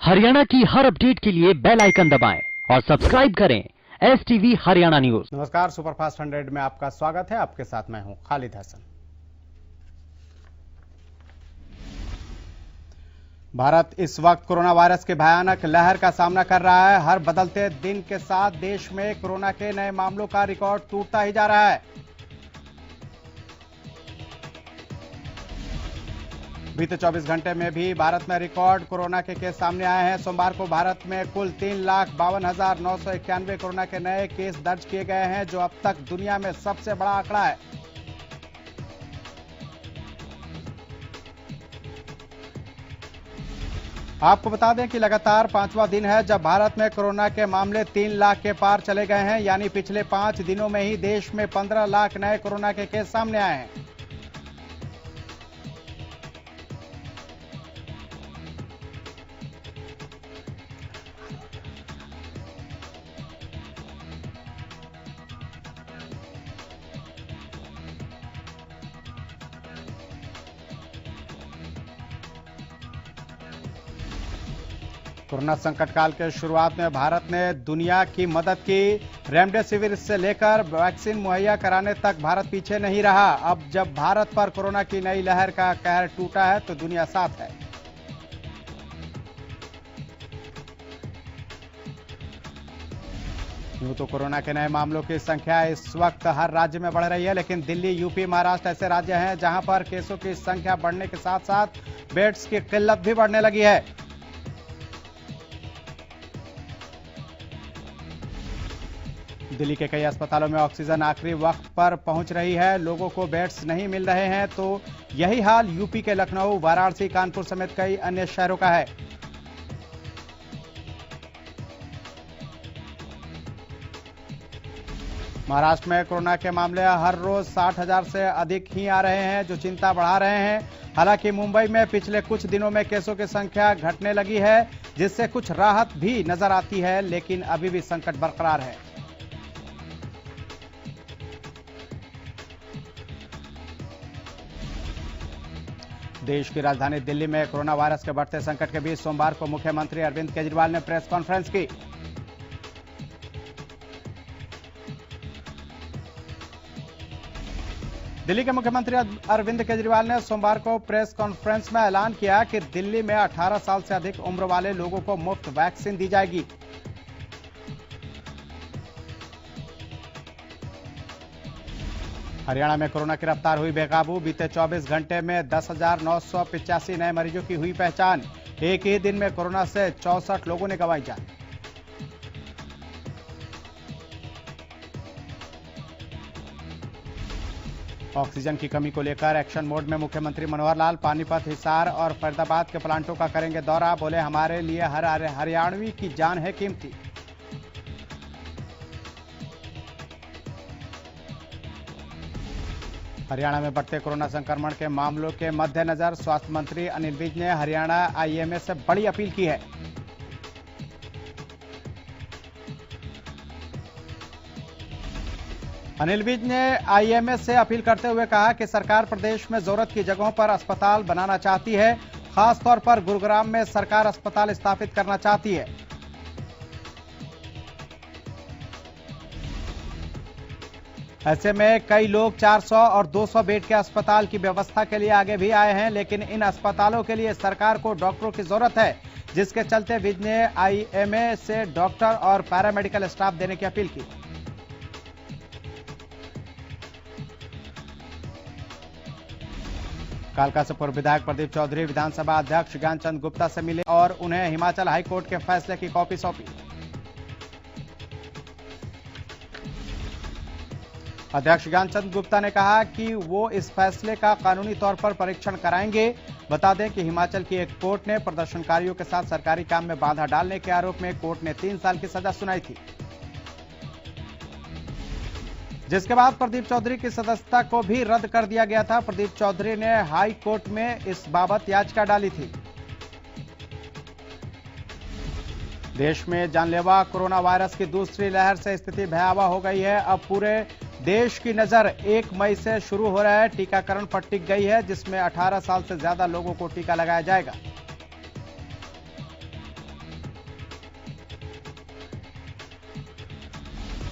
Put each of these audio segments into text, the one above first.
हरियाणा की हर अपडेट के लिए बेल आइकन दबाएं और सब्सक्राइब करें STV हरियाणा न्यूज। नमस्कार, सुपरफास्ट 100 में आपका स्वागत है। आपके साथ मैं हूं खालिद हसन। भारत इस वक्त कोरोना वायरस के भयानक लहर का सामना कर रहा है। हर बदलते दिन के साथ देश में कोरोना के नए मामलों का रिकॉर्ड टूटता ही जा रहा है। बीते 24 घंटे में भी भारत में रिकॉर्ड कोरोना के केस सामने आए हैं। सोमवार को भारत में कुल 3,52,991 कोरोना के नए केस दर्ज किए गए हैं, जो अब तक दुनिया में सबसे बड़ा आंकड़ा है। आपको बता दें कि लगातार 5वां दिन है जब भारत में कोरोना के मामले 3 लाख के पार चले गए हैं। यानी पिछले 5 दिनों में ही देश में 15 लाख नए कोरोना के केस सामने आए हैं। कोरोना संकट काल के शुरुआत में भारत ने दुनिया की मदद की। रेमडेसिविर से लेकर वैक्सीन मुहैया कराने तक भारत पीछे नहीं रहा। अब जब भारत पर कोरोना की नई लहर का कहर टूटा है तो दुनिया साथ है। यूं तो कोरोना के नए मामलों की संख्या इस वक्त हर राज्य में बढ़ रही है, लेकिन दिल्ली, यूपी, महाराष्ट्र ऐसे राज्य हैं जहां पर केसों की संख्या बढ़ने के साथ साथ बेड्स की किल्लत भी बढ़ने लगी है। दिल्ली के कई अस्पतालों में ऑक्सीजन आखिरी वक्त पर पहुंच रही है। लोगों को बेड्स नहीं मिल रहे हैं, तो यही हाल यूपी के लखनऊ, वाराणसी, कानपुर समेत कई अन्य शहरों का है। महाराष्ट्र में कोरोना के मामले हर रोज 60,000 से अधिक ही आ रहे हैं, जो चिंता बढ़ा रहे हैं। हालांकि मुंबई में पिछले कुछ दिनों में केसों की संख्या घटने लगी है, जिससे कुछ राहत भी नजर आती है, लेकिन अभी भी संकट बरकरार है। देश की राजधानी दिल्ली में कोरोना वायरस के बढ़ते संकट के बीच सोमवार को मुख्यमंत्री अरविंद केजरीवाल ने प्रेस कॉन्फ्रेंस की। दिल्ली के मुख्यमंत्री अरविंद केजरीवाल ने सोमवार को प्रेस कॉन्फ्रेंस में ऐलान किया कि दिल्ली में 18 साल से अधिक उम्र वाले लोगों को मुफ्त वैक्सीन दी जाएगी। हरियाणा में कोरोना की रफ्तार हुई बेकाबू। बीते 24 घंटे में 10,985 नए मरीजों की हुई पहचान। एक ही दिन में कोरोना से 64 लोगों ने गंवाई जान। ऑक्सीजन की कमी को लेकर एक्शन मोड में मुख्यमंत्री मनोहर लाल पानीपत, हिसार और फरीदाबाद के प्लांटों का करेंगे दौरा। बोले, हमारे लिए हर हरियाणवी की जान है कीमती। हरियाणा में बढ़ते कोरोना संक्रमण के मामलों के मद्देनजर स्वास्थ्य मंत्री अनिल विज ने हरियाणा IMA से बड़ी अपील की है। अनिल विज ने IMA से अपील करते हुए कहा कि सरकार प्रदेश में जरूरत की जगहों पर अस्पताल बनाना चाहती है। खासतौर पर गुरुग्राम में सरकार अस्पताल स्थापित करना चाहती है। ऐसे में कई लोग 400 और 200 बेड के अस्पताल की व्यवस्था के लिए आगे भी आए हैं, लेकिन इन अस्पतालों के लिए सरकार को डॉक्टरों की जरूरत है, जिसके चलते विज ने IMA से डॉक्टर और पैरामेडिकल स्टाफ देने की अपील की। कालका से पूर्व विधायक प्रदीप चौधरी विधानसभा अध्यक्ष ज्ञानचंद गुप्ता से मिले और उन्हें हिमाचल हाईकोर्ट के फैसले की कॉपी सौंपी। अध्यक्ष ज्ञानचंद गुप्ता ने कहा कि वो इस फैसले का कानूनी तौर पर परीक्षण कराएंगे। बता दें कि हिमाचल की एक कोर्ट ने प्रदर्शनकारियों के साथ सरकारी काम में बाधा डालने के आरोप में कोर्ट ने 3 साल की सजा सुनाई थी, जिसके बाद प्रदीप चौधरी की सदस्यता को भी रद्द कर दिया गया था। प्रदीप चौधरी ने हाई कोर्ट में इस बाबत याचिका डाली थी। देश में जानलेवा कोरोना वायरस की दूसरी लहर से स्थिति भयावह हो गई है। अब पूरे देश की नजर 1 मई से शुरू हो रहा है टीकाकरण पर टिक गई है, जिसमें 18 साल से ज्यादा लोगों को टीका लगाया जाएगा।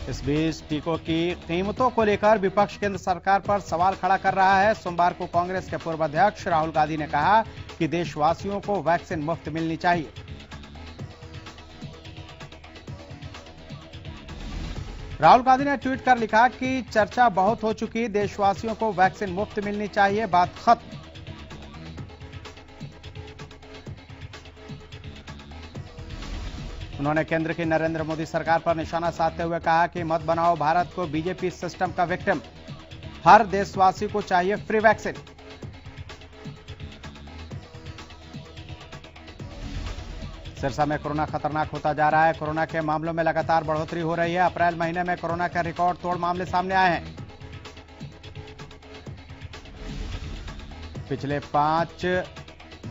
इस बीच टीकों की कीमतों को लेकर विपक्ष केंद्र सरकार पर सवाल खड़ा कर रहा है। सोमवार को कांग्रेस के पूर्व अध्यक्ष राहुल गांधी ने कहा कि देशवासियों को वैक्सीन मुफ्त मिलनी चाहिए। राहुल गांधी ने ट्वीट कर लिखा कि चर्चा बहुत हो चुकी, देशवासियों को वैक्सीन मुफ्त मिलनी चाहिए, बात खत्म। उन्होंने केंद्र की नरेंद्र मोदी सरकार पर निशाना साधते हुए कहा कि मत बनाओ भारत को बीजेपी सिस्टम का विक्टिम, हर देशवासी को चाहिए फ्री वैक्सीन। सिरसा में कोरोना खतरनाक होता जा रहा है। कोरोना के मामलों में लगातार बढ़ोतरी हो रही है। अप्रैल महीने में कोरोना के रिकॉर्ड तोड़ मामले सामने आए हैं। पिछले 5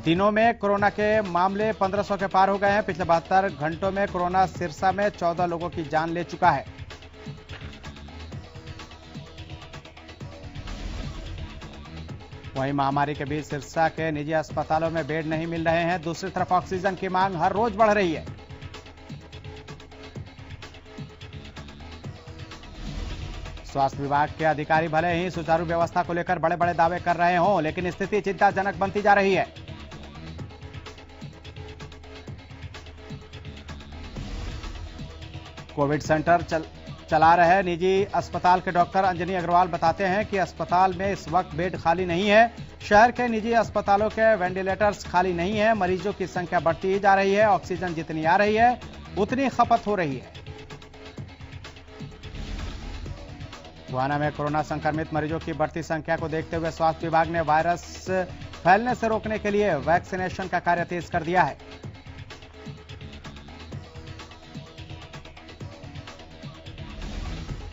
दिनों में कोरोना के मामले 1500 के पार हो गए हैं। पिछले 72 घंटों में कोरोना सिरसा में 14 लोगों की जान ले चुका है। वहीं महामारी के बीच सिरसा के निजी अस्पतालों में बेड नहीं मिल रहे हैं। दूसरी तरफ ऑक्सीजन की मांग हर रोज बढ़ रही है। स्वास्थ्य विभाग के अधिकारी भले ही सुचारू व्यवस्था को लेकर बड़े बड़े दावे कर रहे हों, लेकिन स्थिति चिंताजनक बनती जा रही है। कोविड सेंटर चला रहे निजी अस्पताल के डॉक्टर अंजनी अग्रवाल बताते हैं कि अस्पताल में इस वक्त बेड खाली नहीं है। शहर के निजी अस्पतालों के वेंटिलेटर्स खाली नहीं है। मरीजों की संख्या बढ़ती ही जा रही है। ऑक्सीजन जितनी आ रही है उतनी खपत हो रही है। गुहाना में कोरोना संक्रमित मरीजों की बढ़ती संख्या को देखते हुए स्वास्थ्य विभाग ने वायरस फैलने से रोकने के लिए वैक्सीनेशन का कार्य तेज कर दिया है।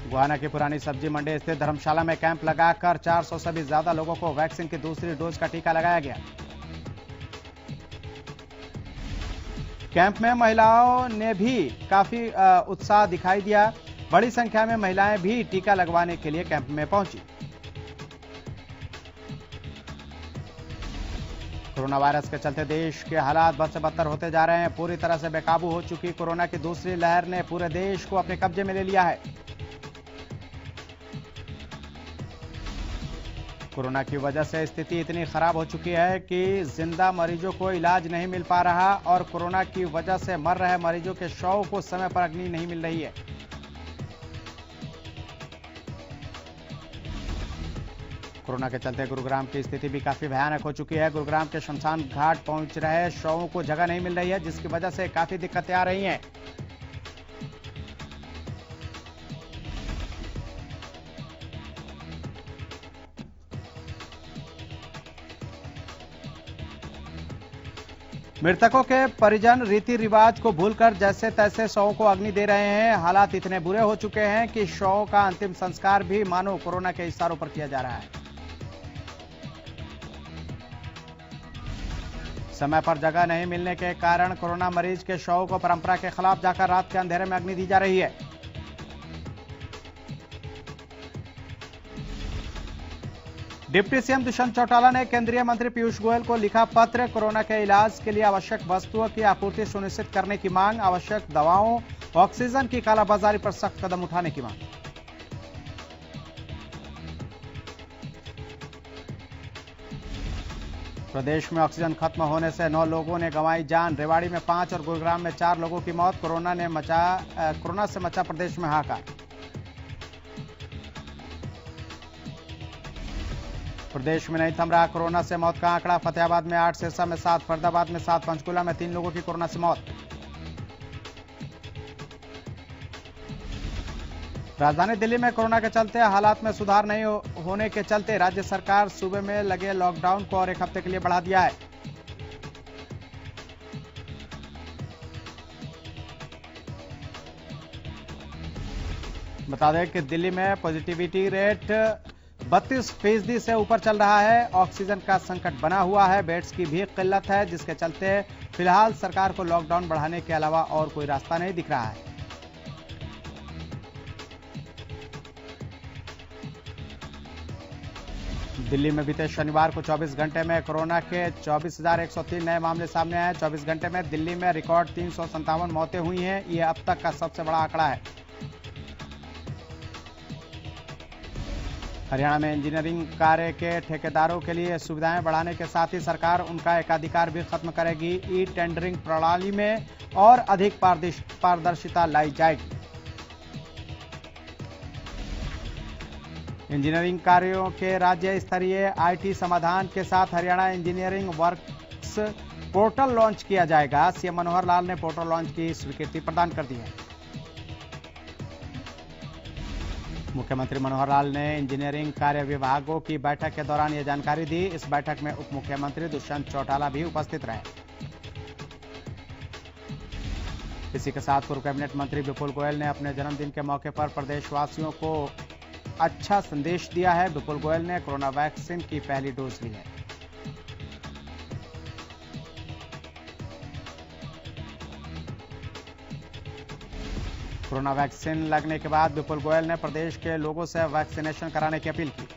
गुहाना की पुरानी सब्जी मंडी स्थित धर्मशाला में कैंप लगाकर 400 से भी ज्यादा लोगों को वैक्सीन की दूसरी डोज का टीका लगाया गया। कैंप में महिलाओं ने भी काफी उत्साह दिखाई दिया। बड़ी संख्या में महिलाएं भी टीका लगवाने के लिए कैंप में पहुंची। कोरोना वायरस के चलते देश के हालात बद से बदतर होते जा रहे हैं। पूरी तरह से बेकाबू हो चुकी कोरोना की दूसरी लहर ने पूरे देश को अपने कब्जे में ले लिया है। कोरोना की वजह से स्थिति इतनी खराब हो चुकी है कि जिंदा मरीजों को इलाज नहीं मिल पा रहा और कोरोना की वजह से मर रहे मरीजों के शव को समय पर अग्नि नहीं मिल रही है। कोरोना के चलते गुरुग्राम की स्थिति भी काफी भयानक हो चुकी है। गुरुग्राम के शमशान घाट पहुंच रहे शवों को जगह नहीं मिल रही है, जिसकी वजह से काफी दिक्कतें आ रही हैं। मृतकों के परिजन रीति रिवाज को भूलकर जैसे तैसे शवों को अग्नि दे रहे हैं। हालात इतने बुरे हो चुके हैं कि शवों का अंतिम संस्कार भी मानो कोरोना के इशारों पर किया जा रहा है। समय पर जगह नहीं मिलने के कारण कोरोना मरीज के शवों को परंपरा के खिलाफ जाकर रात के अंधेरे में अग्नि दी जा रही है। डिप्टी सीएम दुष्यंत चौटाला ने केंद्रीय मंत्री पीयूष गोयल को लिखा पत्र। कोरोना के इलाज के लिए आवश्यक वस्तुओं की आपूर्ति सुनिश्चित करने की मांग, आवश्यक दवाओं, ऑक्सीजन की कालाबाजारी पर सख्त कदम उठाने की मांग। प्रदेश में ऑक्सीजन खत्म होने से 9 लोगों ने गंवाई जान। रेवाड़ी में 5 और गुरुग्राम में 4 लोगों की मौत। कोरोना से मचा प्रदेश में हाहाकार। प्रदेश में नहीं थम रहा कोरोना से मौत का आंकड़ा। फतेहाबाद में 8, सिरसा में 7, फरीदाबाद में 7, पंचकुला में 3 लोगों की कोरोना से मौत। राजधानी दिल्ली में कोरोना के चलते हालात में सुधार नहीं होने के चलते राज्य सरकार सूबे में लगे लॉकडाउन को और 1 हफ्ते के लिए बढ़ा दिया है। बता दें कि दिल्ली में पॉजिटिविटी रेट 32% से ऊपर चल रहा है। ऑक्सीजन का संकट बना हुआ है। बेड्स की भी किल्लत है, जिसके चलते फिलहाल सरकार को लॉकडाउन बढ़ाने के अलावा और कोई रास्ता नहीं दिख रहा है। दिल्ली में बीते शनिवार को 24 घंटे में कोरोना के 24,103 नए मामले सामने आए। 24 घंटे में दिल्ली में रिकॉर्ड 357 मौतें हुई हैं। ये अब तक का सबसे बड़ा आंकड़ा है। हरियाणा में इंजीनियरिंग कार्य के ठेकेदारों के लिए सुविधाएं बढ़ाने के साथ ही सरकार उनका एकाधिकार भी खत्म करेगी। ई टेंडरिंग प्रणाली में और अधिक पारदर्शिता लाई जाएगी। इंजीनियरिंग कार्यों के राज्य स्तरीय आईटी समाधान के साथ Haryana engineering works portal launch किया जाएगा। सीएम मनोहर लाल ने पोर्टल लॉन्च की स्वीकृति प्रदान कर दी है। मुख्यमंत्री मनोहर लाल ने इंजीनियरिंग कार्य विभागों की बैठक के दौरान यह जानकारी दी। इस बैठक में उप मुख्यमंत्री दुष्यंत चौटाला भी उपस्थित रहे। इसी के साथ पूर्व कैबिनेट मंत्री विपुल गोयल ने अपने जन्मदिन के मौके पर प्रदेशवासियों को अच्छा संदेश दिया है। विपुल गोयल ने कोरोना वैक्सीन की पहली डोज ली है। कोरोना वैक्सीन लगने के बाद विपुल गोयल ने प्रदेश के लोगों से वैक्सीनेशन कराने की अपील की।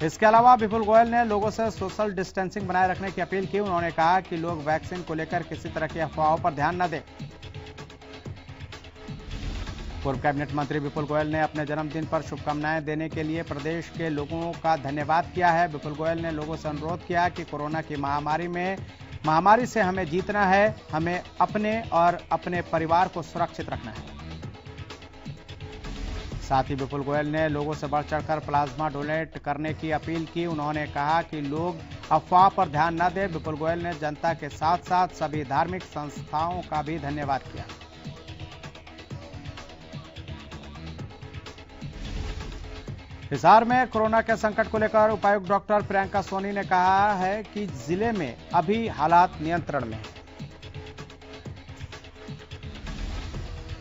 इसके अलावा विपुल गोयल ने लोगों से सोशल डिस्टेंसिंग बनाए रखने की अपील की। उन्होंने कहा कि लोग वैक्सीन को लेकर किसी तरह की अफवाहों पर ध्यान न दें। पूर्व कैबिनेट मंत्री विपुल गोयल ने अपने जन्मदिन पर शुभकामनाएं देने के लिए प्रदेश के लोगों का धन्यवाद किया है। विपुल गोयल ने लोगों से अनुरोध किया कि कोरोना की महामारी से हमें जीतना है। हमें अपने और अपने परिवार को सुरक्षित रखना है। साथ ही विपुल गोयल ने लोगों से बढ़ चढ़कर प्लाज्मा डोनेट करने की अपील की। उन्होंने कहा कि लोग अफवाह पर ध्यान न दें। विपुल गोयल ने जनता के साथ साथ सभी धार्मिक संस्थाओं का भी धन्यवाद किया। हिसार में कोरोना के संकट को लेकर उपायुक्त डॉक्टर प्रियंका सोनी ने कहा है कि जिले में अभी हालात नियंत्रण में हैं।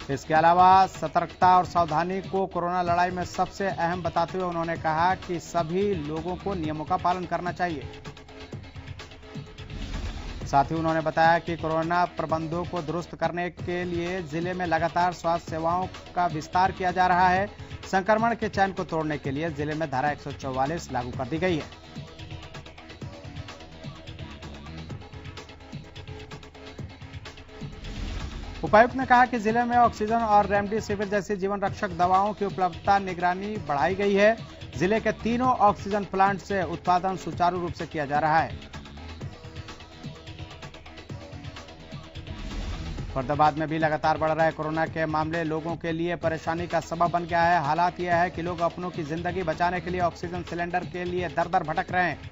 इसके अलावा सतर्कता और सावधानी को कोरोना लड़ाई में सबसे अहम बताते हुए उन्होंने कहा कि सभी लोगों को नियमों का पालन करना चाहिए। साथ ही उन्होंने बताया कि कोरोना प्रबंधों को दुरुस्त करने के लिए जिले में लगातार स्वास्थ्य सेवाओं का विस्तार किया जा रहा है। संक्रमण के चैन को तोड़ने के लिए जिले में धारा 144 लागू कर दी गई है। उपायुक्त ने कहा कि जिले में ऑक्सीजन और रेमडेसिविर जैसी जीवन रक्षक दवाओं की उपलब्धता निगरानी बढ़ाई गई है। जिले के तीनों ऑक्सीजन प्लांट से उत्पादन सुचारू रूप से किया जा रहा है। फरीदाबाद में भी लगातार बढ़ रहे कोरोना के मामले लोगों के लिए परेशानी का सबब बन गया है। हालात यह है कि लोग अपनों की जिंदगी बचाने के लिए ऑक्सीजन सिलेंडर के लिए दर दर भटक रहे हैं।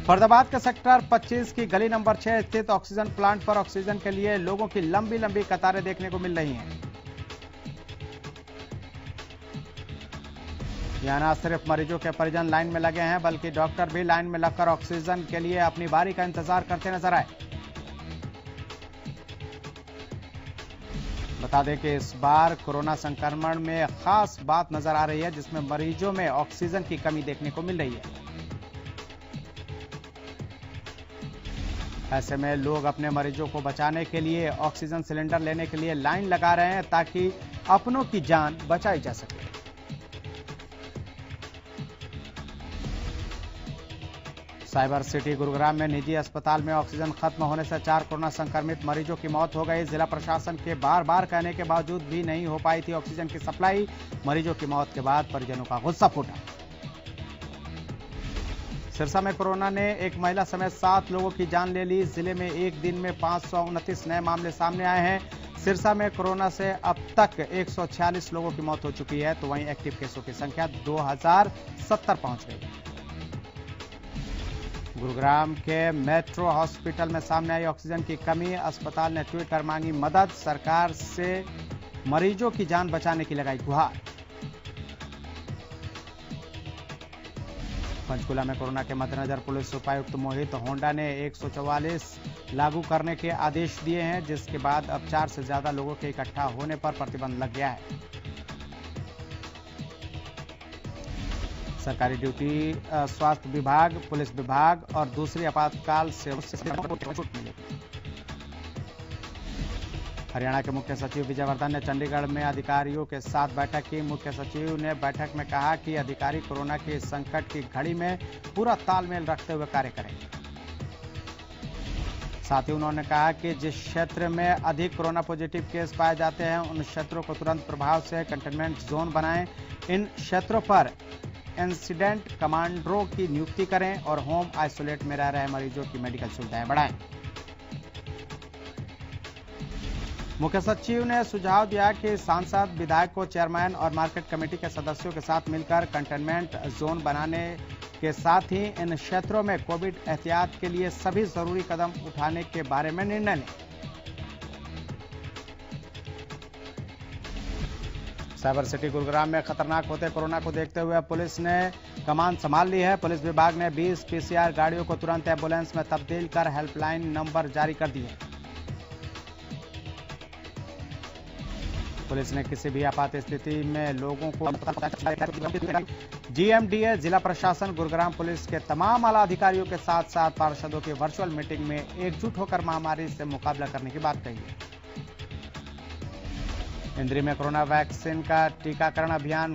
फरीदाबाद के सेक्टर 25 की गली नंबर 6 स्थित ऑक्सीजन प्लांट पर ऑक्सीजन के लिए लोगों की लंबी लंबी कतारें देखने को मिल रही हैं। यहाँ न सिर्फ मरीजों के परिजन लाइन में लगे हैं बल्कि डॉक्टर भी लाइन में लगकर ऑक्सीजन के लिए अपनी बारी का इंतजार करते नजर आए। बता दें कि इस बार कोरोना संक्रमण में खास बात नजर आ रही है जिसमें मरीजों में ऑक्सीजन की कमी देखने को मिल रही है। ऐसे में लोग अपने मरीजों को बचाने के लिए ऑक्सीजन सिलेंडर लेने के लिए लाइन लगा रहे हैं ताकि अपनों की जान बचाई जा सके। साइबर सिटी गुरुग्राम में निजी अस्पताल में ऑक्सीजन खत्म होने से 4 कोरोना संक्रमित मरीजों की मौत हो गई। जिला प्रशासन के बार बार कहने के बावजूद भी नहीं हो पाई थी ऑक्सीजन की सप्लाई। मरीजों की मौत के बाद परिजनों का गुस्सा फूटा। सिरसा में कोरोना ने एक महिला समेत 7 लोगों की जान ले ली। जिले में एक दिन में 529 नए मामले सामने आए हैं। सिरसा में कोरोना से अब तक 146 लोगों की मौत हो चुकी है तो वहीं एक्टिव केसों की संख्या 2070 पहुंच गई। गुरुग्राम के मेट्रो हॉस्पिटल में सामने आई ऑक्सीजन की कमी। अस्पताल ने ट्वीट कर मांगी मदद। सरकार से मरीजों की जान बचाने की लगाई गुहार। पंचकुला में कोरोना के मद्देनजर पुलिस उपायुक्त मोहित होंडा ने 144 लागू करने के आदेश दिए हैं जिसके बाद अब 4 से ज्यादा लोगों के इकट्ठा होने पर प्रतिबंध लग गया है। सरकारी ड्यूटी, स्वास्थ्य विभाग, पुलिस विभाग और दूसरी आपातकाल सेवाओं से छूट मिलेगी। हरियाणा के मुख्य सचिव विजय वर्धन ने चंडीगढ़ में अधिकारियों के साथ बैठक की। मुख्य सचिव ने बैठक में कहा कि अधिकारी कोरोना के संकट की घड़ी में पूरा तालमेल रखते हुए कार्य करें। साथ ही उन्होंने कहा कि जिस क्षेत्र में अधिक कोरोना पॉजिटिव केस पाए जाते हैं उन क्षेत्रों को तुरंत प्रभाव से कंटेनमेंट जोन बनाएं। इन क्षेत्रों पर इंसिडेंट कमांडरों की नियुक्ति करें और होम आइसोलेट में रह रहे मरीजों की मेडिकल सुविधाएं बढ़ाएं। मुख्य सचिव ने सुझाव दिया कि सांसद, विधायक को चेयरमैन और मार्केट कमेटी के सदस्यों के साथ मिलकर कंटेनमेंट जोन बनाने के साथ ही इन क्षेत्रों में कोविड एहतियात के लिए सभी जरूरी कदम उठाने के बारे में निर्णय लें। साइबर सिटी गुरुग्राम में खतरनाक होते कोरोना को देखते हुए पुलिस ने कमान संभाल ली है। पुलिस विभाग ने 20 पीसीआर गाड़ियों को तुरंत एम्बुलेंस में तब्दील कर हेल्पलाइन नंबर जारी कर दिए। पुलिस ने किसी भी आपात स्थिति में लोगों को जीएमडीए, जिला प्रशासन, गुरुग्राम पुलिस के तमाम आला अधिकारियों के साथ साथ पार्षदों की वर्चुअल मीटिंग में एकजुट होकर महामारी से मुकाबला करने की बात कही है। इंद्री में कोरोना वैक्सीन का टीकाकरण अभियान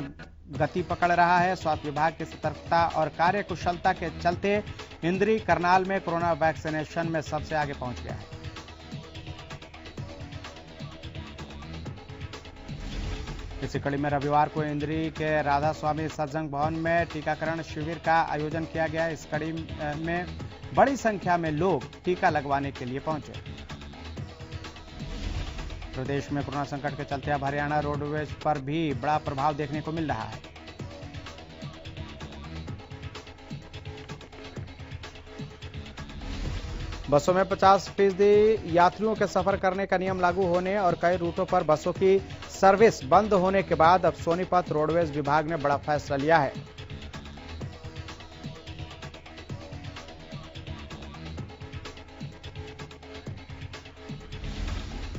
गति पकड़ रहा है। स्वास्थ्य विभाग की सतर्कता और कार्यकुशलता के चलते इंद्री करनाल में कोरोना वैक्सीनेशन में सबसे आगे पहुंच गया है। इसी कड़ी में रविवार को इंद्री के राधा स्वामी सत्संग भवन में टीकाकरण शिविर का आयोजन किया गया। इस कड़ी में बड़ी संख्या में लोग टीका लगवाने के लिए पहुंचे। प्रदेश में कोरोना संकट के चलते अब हरियाणा रोडवेज पर भी बड़ा प्रभाव देखने को मिल रहा है। बसों में 50% यात्रियों के सफर करने का नियम लागू होने और कई रूटों पर बसों की सर्विस बंद होने के बाद अब सोनीपत रोडवेज विभाग ने बड़ा फैसला लिया है।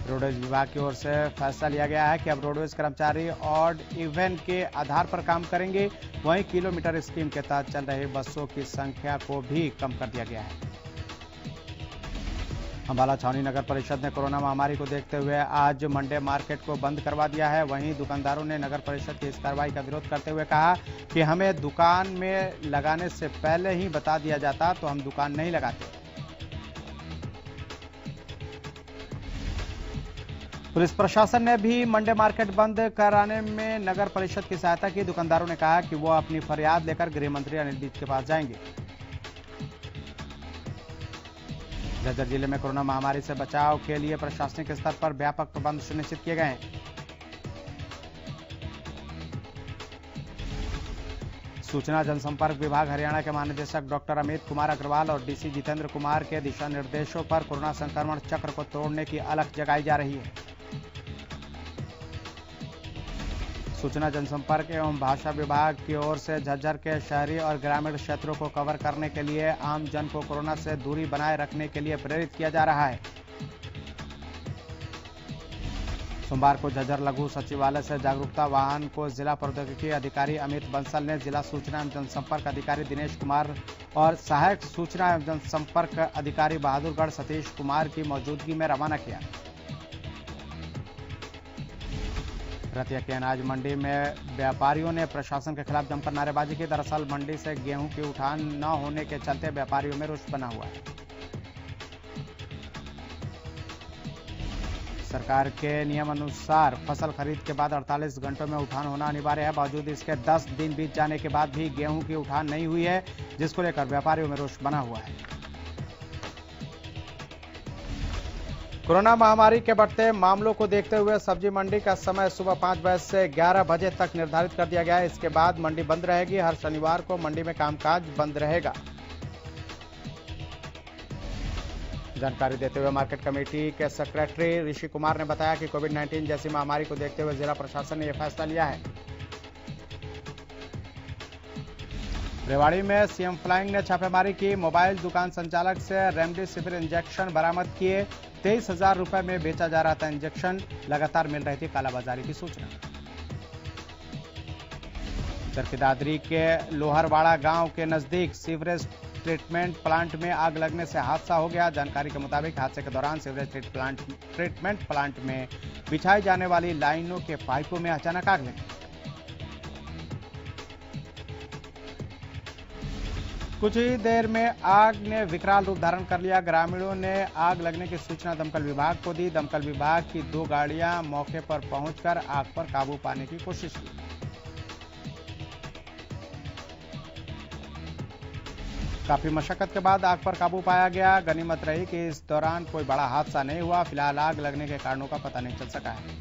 रोडवेज विभाग की ओर से फैसला लिया गया है कि अब रोडवेज कर्मचारी ऑड इवन के आधार पर काम करेंगे। वहीं किलोमीटर स्कीम के तहत चल रही बसों की संख्या को भी कम कर दिया गया है। अंबाला छावनी नगर परिषद ने कोरोना महामारी को देखते हुए आज मंडे मार्केट को बंद करवा दिया है। वहीं दुकानदारों ने नगर परिषद की इस कार्रवाई का विरोध करते हुए कहा कि हमें दुकान में लगाने से पहले ही बता दिया जाता तो हम दुकान नहीं लगाते। पुलिस प्रशासन ने भी मंडे मार्केट बंद कराने में नगर परिषद की सहायता की। दुकानदारों ने कहा कि वो अपनी फरियाद लेकर गृह मंत्री अनिल विज के पास जाएंगे। झज्जर जिले में कोरोना महामारी से बचाव के लिए प्रशासनिक स्तर पर व्यापक प्रबंध सुनिश्चित किए गए हैं। सूचना जनसंपर्क विभाग हरियाणा के महानिदेशक डॉक्टर अमित कुमार अग्रवाल और डीसी जितेंद्र कुमार के दिशा निर्देशों पर कोरोना संक्रमण चक्र को तोड़ने की अलख जगाई जा रही है। सूचना जनसंपर्क एवं भाषा विभाग की ओर से झज्जर के शहरी और ग्रामीण क्षेत्रों को कवर करने के लिए आम जन को कोरोना से दूरी बनाए रखने के लिए प्रेरित किया जा रहा है। सोमवार को झज्जर लघु सचिवालय से जागरूकता वाहन को जिला प्रौद्योगिकी अधिकारी अमित बंसल ने जिला सूचना एवं जनसंपर्क अधिकारी दिनेश कुमार और सहायक सूचना एवं जनसंपर्क अधिकारी बहादुरगढ़ सतीश कुमार की मौजूदगी में रवाना किया। रतिया की अनाज मंडी में व्यापारियों ने प्रशासन के खिलाफ जमकर नारेबाजी की। दरअसल मंडी से गेहूं की उठान न होने के चलते व्यापारियों में रोष बना हुआ है। सरकार के नियम अनुसार फसल खरीद के बाद 48 घंटों में उठान होना अनिवार्य है। बावजूद इसके 10 दिन बीत जाने के बाद भी गेहूं की उठान नहीं हुई है, जिसको लेकर व्यापारियों में रोष बना हुआ है। कोरोना महामारी के बढ़ते मामलों को देखते हुए सब्जी मंडी का समय सुबह 5 बजे से 11 बजे तक निर्धारित कर दिया गया है। इसके बाद मंडी बंद रहेगी। हर शनिवार को मंडी में कामकाज बंद रहेगा। जानकारी देते हुए मार्केट कमेटी के सेक्रेटरी ऋषि कुमार ने बताया कि कोविड-19 जैसी महामारी को देखते हुए जिला प्रशासन ने यह फैसला लिया है। रेवाड़ी में सीएम फ्लाइंग ने छापेमारी की। मोबाइल दुकान संचालक से रेमडेसिविर इंजेक्शन बरामद किए। 23,000 रुपए में बेचा जा रहा था इंजेक्शन। लगातार मिल रही थी कालाबाजारी की सूचना। चरखी के लोहरवाड़ा गांव के नजदीक सीवरेज ट्रीटमेंट प्लांट में आग लगने से हादसा हो गया। जानकारी के मुताबिक हादसे के दौरान सीवरेज ट्रीटमेंट प्लांट में बिछाई जाने वाली लाइनों के पाइपों में अचानक आग लगी। कुछ ही देर में आग ने विकराल रूप धारण कर लिया। ग्रामीणों ने आग लगने की सूचना दमकल विभाग को दी। दमकल विभाग की 2 गाड़ियां मौके पर पहुंचकर आग पर काबू पाने की कोशिश की। काफी मशक्कत के बाद आग पर काबू पाया गया। गनीमत रही कि इस दौरान कोई बड़ा हादसा नहीं हुआ। फिलहाल आग लगने के कारणों का पता नहीं चल सका है।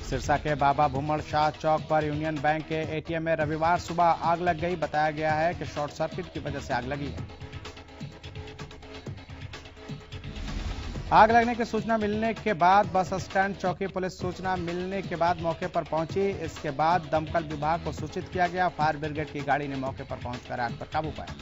सिरसा के बाबा भूमड़ शाह चौक पर यूनियन बैंक के एटीएम में रविवार सुबह आग लग गई। बताया गया है कि शॉर्ट सर्किट की वजह से आग लगी है। आग लगने की सूचना मिलने के बाद बस स्टैंड चौकी पुलिस सूचना मिलने के बाद मौके पर पहुंची। इसके बाद दमकल विभाग को सूचित किया गया। फायर ब्रिगेड की गाड़ी ने मौके पर पहुंचकर आग पर काबू पाया।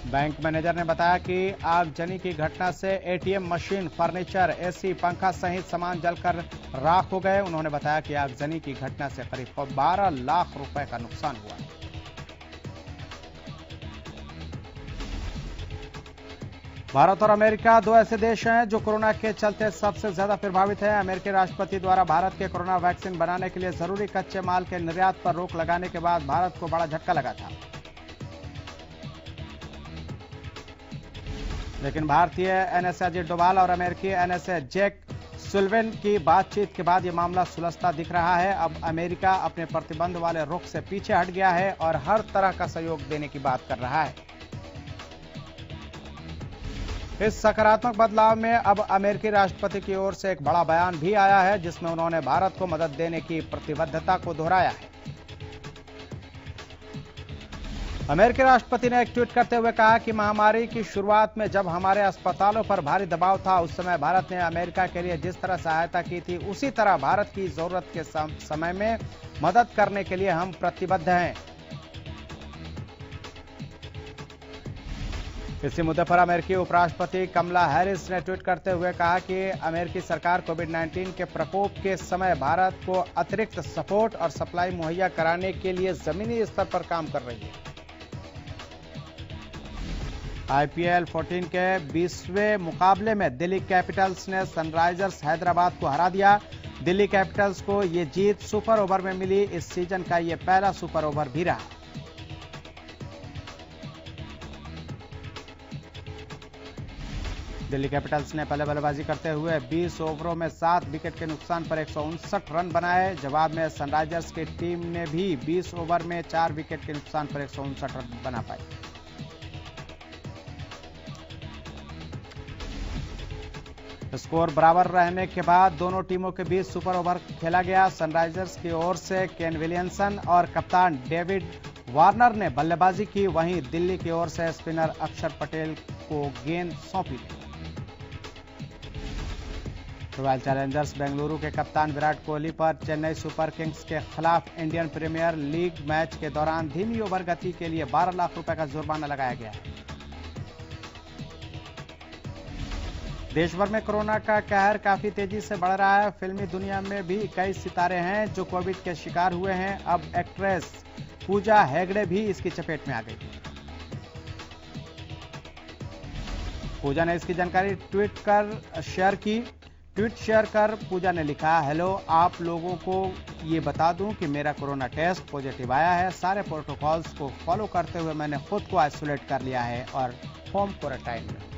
बैंक मैनेजर ने बताया कि आगजनी की घटना से एटीएम मशीन, फर्नीचर, एसी, पंखा सहित सामान जलकर राख हो गए। उन्होंने बताया कि आगजनी की घटना से करीब 12 लाख रुपए का नुकसान हुआ। भारत और अमेरिका 2 ऐसे देश हैं जो कोरोना के चलते सबसे ज्यादा प्रभावित हैं। अमेरिकी राष्ट्रपति द्वारा भारत के कोरोना वैक्सीन बनाने के लिए जरूरी कच्चे माल के निर्यात पर रोक लगाने के बाद भारत को बड़ा झटका लगा था। लेकिन भारतीय एनएसए अजीत डोभाल और अमेरिकी एनएसए जैक सुल्लिवन की बातचीत के बाद यह मामला सुलझता दिख रहा है। अब अमेरिका अपने प्रतिबंध वाले रुख से पीछे हट गया है और हर तरह का सहयोग देने की बात कर रहा है। इस सकारात्मक बदलाव में अब अमेरिकी राष्ट्रपति की ओर से एक बड़ा बयान भी आया है, जिसमें उन्होंने भारत को मदद देने की प्रतिबद्धता को दोहराया है। अमेरिकी राष्ट्रपति ने एक ट्वीट करते हुए कहा कि महामारी की शुरुआत में जब हमारे अस्पतालों पर भारी दबाव था, उस समय भारत ने अमेरिका के लिए जिस तरह सहायता की थी, उसी तरह भारत की जरूरत के समय में मदद करने के लिए हम प्रतिबद्ध हैं। इसी मुद्दे पर अमेरिकी उपराष्ट्रपति कमला हैरिस ने ट्वीट करते हुए कहा कि अमेरिकी सरकार कोविड-19 के प्रकोप के समय भारत को अतिरिक्त सपोर्ट और सप्लाई मुहैया कराने के लिए जमीनी स्तर पर काम कर रही है। आईपीएल 14 के 20वें मुकाबले में दिल्ली कैपिटल्स ने सनराइजर्स हैदराबाद को हरा दिया। दिल्ली कैपिटल्स को यह जीत सुपर ओवर में मिली। इस सीजन का यह पहला सुपर ओवर भी रहा। दिल्ली कैपिटल्स ने पहले बल्लेबाजी करते हुए 20 ओवरों में 7 विकेट के नुकसान पर 159 रन बनाए। जवाब में सनराइजर्स की टीम ने भी 20 ओवर में 4 विकेट के नुकसान पर 159 रन बना पाए। स्कोर बराबर रहने के बाद दोनों टीमों के बीच सुपर ओवर खेला गया। सनराइजर्स की ओर से केन विलियमसन और कप्तान डेविड वार्नर ने बल्लेबाजी की, वहीं दिल्ली की ओर से स्पिनर अक्षर पटेल को गेंद सौंपी गई। रॉयल चैलेंजर्स बेंगलुरु के कप्तान विराट कोहली पर चेन्नई सुपर किंग्स के खिलाफ इंडियन प्रीमियर लीग मैच के दौरान धीमी ओवर गति के लिए 12 लाख रुपए का जुर्माना लगाया गया है। देश भर में कोरोना का कहर काफी तेजी से बढ़ रहा है। फिल्मी दुनिया में भी कई सितारे हैं जो कोविड के शिकार हुए हैं। अब एक्ट्रेस पूजा हेगड़े भी इसकी चपेट में आ गई। पूजा ने इसकी जानकारी ट्वीट शेयर कर पूजा ने लिखा, हेलो, आप लोगों को ये बता दूं कि मेरा कोरोना टेस्ट पॉजिटिव आया है। सारे प्रोटोकॉल्स को फॉलो करते हुए मैंने खुद को आइसोलेट कर लिया है और होम क्वारंटाइन में।